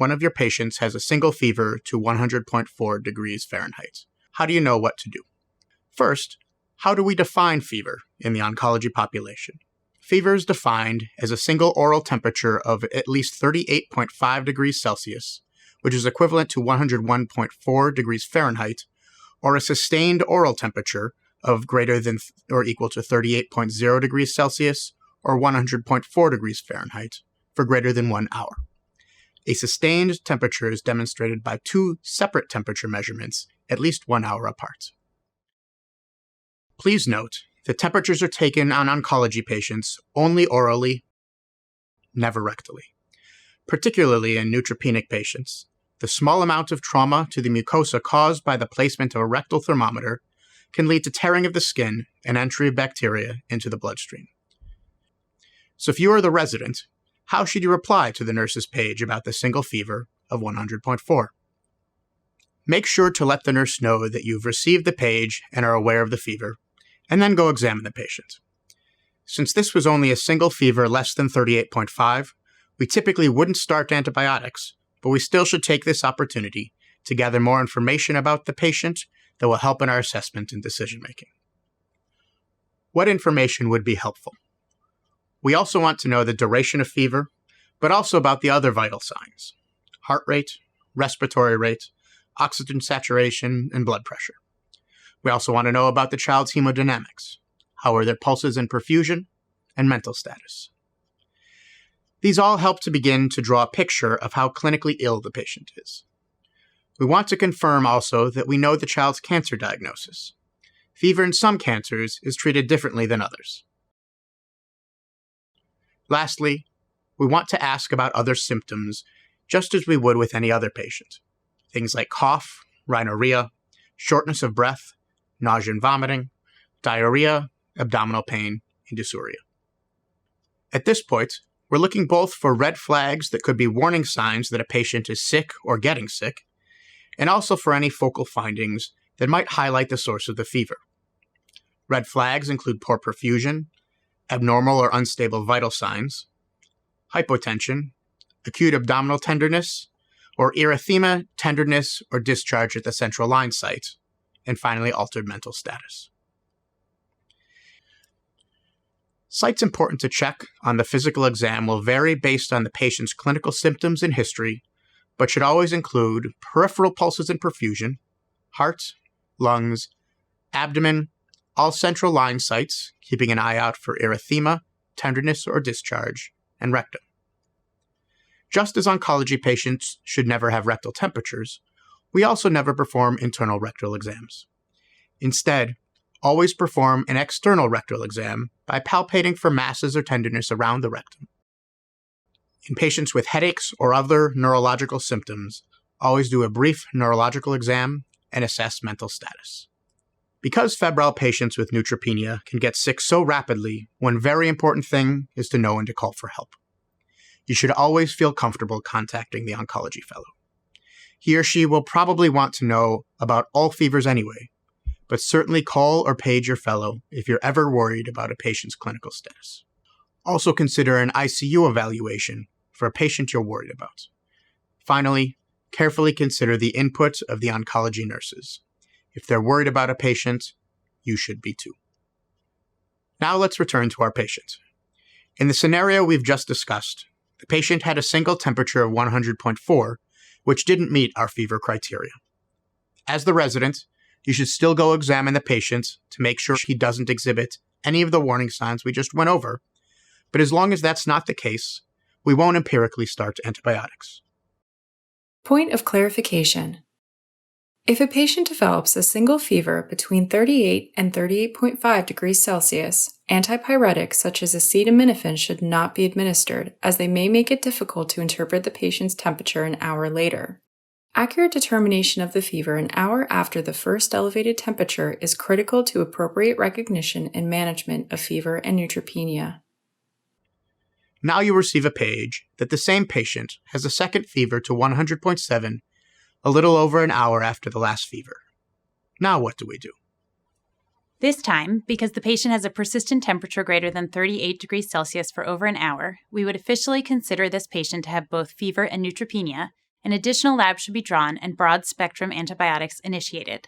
one of your patients has a single fever to 100.4 degrees Fahrenheit. How do you know what to do? First, how do we define fever in the oncology population? Fever is defined as a single oral temperature of at least 38.5 degrees Celsius, which is equivalent to 101.4 degrees Fahrenheit, or a sustained oral temperature of greater than or equal to 38.0 degrees Celsius or 100.4 degrees Fahrenheit for greater than 1 hour. A sustained temperature is demonstrated by two separate temperature measurements at least 1 hour apart. Please note that temperatures are taken on oncology patients only orally, never rectally. Particularly in neutropenic patients, the small amount of trauma to the mucosa caused by the placement of a rectal thermometer can lead to tearing of the skin and entry of bacteria into the bloodstream. So if you are the resident, how should you reply to the nurse's page about the single fever of 100.4? Make sure to let the nurse know that you've received the page and are aware of the fever, and then go examine the patient. Since this was only a single fever less than 38.5, we typically wouldn't start antibiotics, but we still should take this opportunity to gather more information about the patient that will help in our assessment and decision-making. What information would be helpful? We also want to know the duration of fever, but also about the other vital signs: heart rate, respiratory rate, oxygen saturation, and blood pressure. We also want to know about the child's hemodynamics. How are their pulses and perfusion, and mental status? These all help to begin to draw a picture of how clinically ill the patient is. We want to confirm also that we know the child's cancer diagnosis. Fever in some cancers is treated differently than others. Lastly, we want to ask about other symptoms just as we would with any other patient. Things like cough, rhinorrhea, shortness of breath, nausea and vomiting, diarrhea, abdominal pain, and dysuria. At this point, we're looking both for red flags that could be warning signs that a patient is sick or getting sick, and also for any focal findings that might highlight the source of the fever. Red flags include poor perfusion, abnormal or unstable vital signs, hypotension, acute abdominal tenderness, or erythema, tenderness, or discharge at the central line site, and finally altered mental status. Sites important to check on the physical exam will vary based on the patient's clinical symptoms and history, but should always include peripheral pulses and perfusion, heart, lungs, abdomen, all central line sites, keeping an eye out for erythema, tenderness, or discharge, and rectum. Just as oncology patients should never have rectal temperatures, we also never perform internal rectal exams. Instead, always perform an external rectal exam by palpating for masses or tenderness around the rectum. In patients with headaches or other neurological symptoms, always do a brief neurological exam and assess mental status. Because febrile patients with neutropenia can get sick so rapidly, one very important thing is to know when to call for help. You should always feel comfortable contacting the oncology fellow. He or she will probably want to know about all fevers anyway, but certainly call or page your fellow if you're ever worried about a patient's clinical status. Also consider an ICU evaluation for a patient you're worried about. Finally, carefully consider the input of the oncology nurses. If they're worried about a patient, you should be too. Now let's return to our patient. In the scenario we've just discussed, the patient had a single temperature of 100.4, which didn't meet our fever criteria. As the resident, you should still go examine the patient to make sure he doesn't exhibit any of the warning signs we just went over, but as long as that's not the case, we won't empirically start antibiotics. Point of clarification. If a patient develops a single fever between 38 and 38.5 degrees Celsius, antipyretics such as acetaminophen should not be administered, as they may make it difficult to interpret the patient's temperature an hour later. Accurate determination of the fever an hour after the first elevated temperature is critical to appropriate recognition and management of fever and neutropenia. Now you receive a page that the same patient has a second fever to 100.7 a little over an hour after the last fever. Now what do we do? This time, because the patient has a persistent temperature greater than 38 degrees Celsius for over an hour, we would officially consider this patient to have both fever and neutropenia An additional lab should be drawn and broad-spectrum antibiotics initiated.